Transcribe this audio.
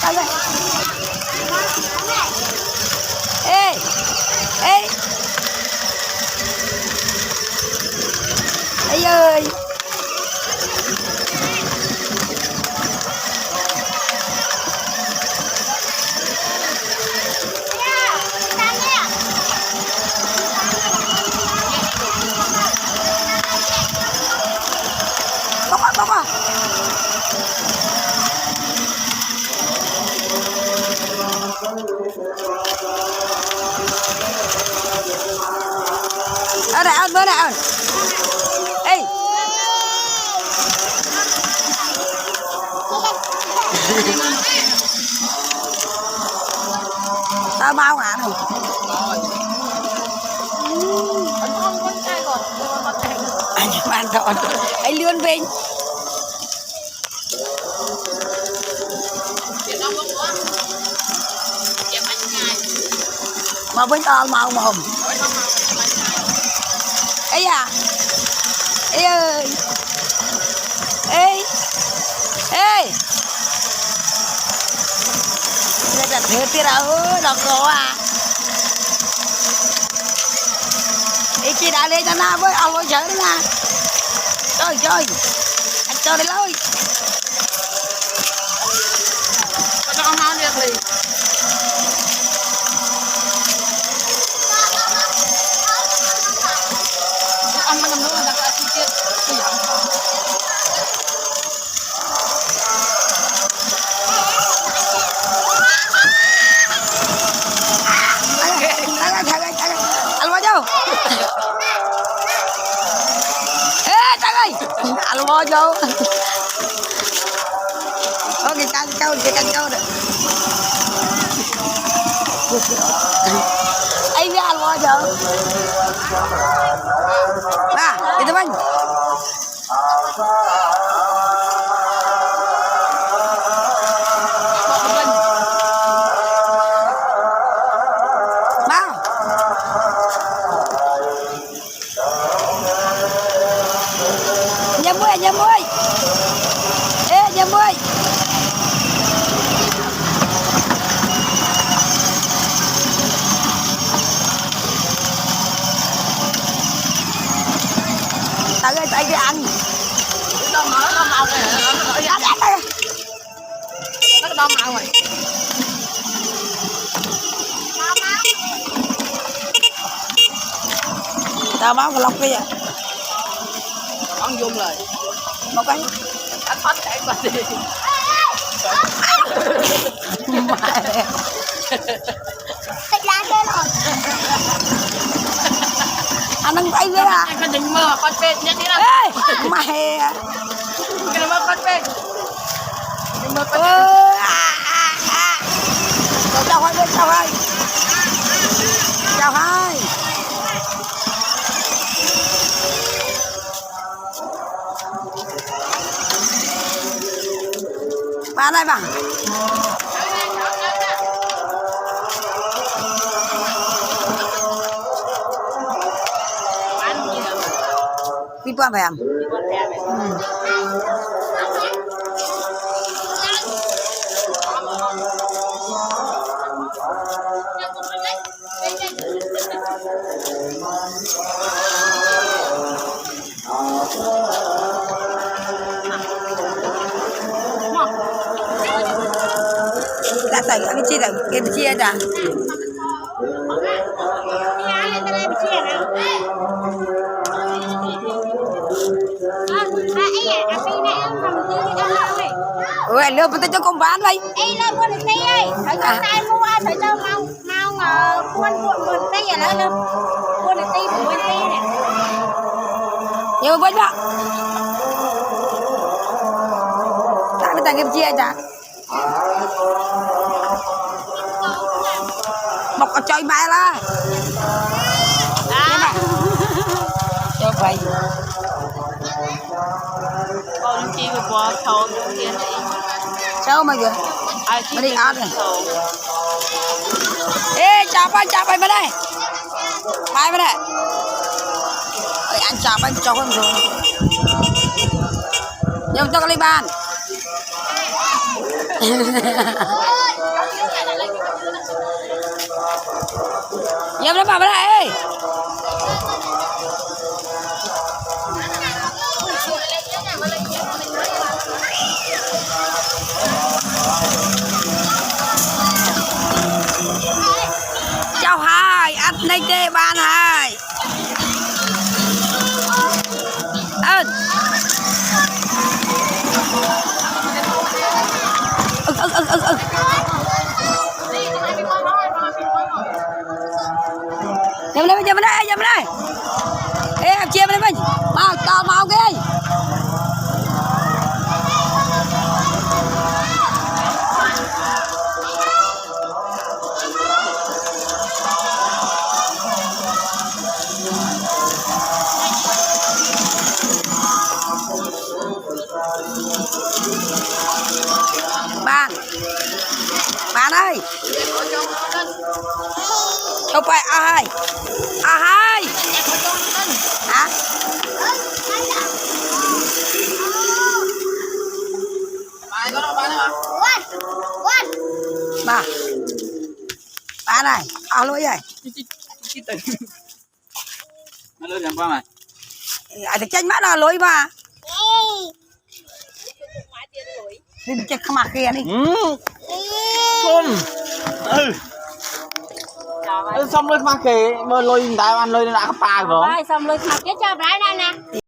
tới đây. Ê ê ê ơi bóc à. Ở đây ơn, bữa đây ơn. Ê. Tao bao hả này. Anh bạn thọ ấy lươn vinh. Mà với to màu mồm. Ê à. Ê ơi. Ê. Ê. Đây là thứ tiết ơi, đọc cổ à. Ê chị đã lên cho nào với ông ơi chở đi nha. Trời trời. Anh cho đi lôi. Cho ông mau đi liền. Ông ăn nữa là đã chi tiết. Ăn bao nhiêu? Ê, trời ơi! Ăn bao nhiêu? Ô, cái canh câu này. Anh biết ăn bao nhiêu? Ba, itu bang. Mau. Nhà muối. Ê, nhà muối. Tao ơi, anh đi ăn. Nó màu này. Nó đo màu rồi. Tao máu cái lọc kia. Con dung rồi. Một cái. Anh thoát chạy qua đi. Thích lá thế rồi. Anh đang tay với à? Anh đừng mơ con pet nhé đi nào. Ê, mày. Đừng mơ con pet. Đừng mơ con pet. Chào hai bên, chào hai. Chào hai. Ba đây bà. Pipuan phải không? Đã tới cái chi rồi, cái chia ra. Ôi, lừa tôi cho con bán đây. Ê, lừa buôn được tí ơi. Thử cho tay mua, thử cho mau buôn tí vậy đó. Buôn được tí, buôn tí nè. Nhiều buôn đó. Tại cái kim chia chả. Một con chơi bài là. Cho vậy. Con chi vừa qua thầu trong kia này. Sao mà kìa? Mà đi ăn này. Ê, chạp anh bên đây. Hai bên đây. Ê, anh chạp anh cho con rồi. Nhưng cho con đi bàn. Dâm nó vào đây. Chào hai, ăn đây kê ban hai. Dâm đây. Ê, em chia bên đây mình. Mau, tao mau ghê. Bạn ơi. Chụp bài A2. A2. Hả? Bà. Bà này, lỗi vậy. Nó lôi làm qua mày. Thì tranh mắt là lỗi bà. Đi check khăm kia đi. Không. Xong lôi khăm kia, lôi đào ăn lôi đã pa rồi. Rồi xong lôi khăm kia cho bãi đây nè.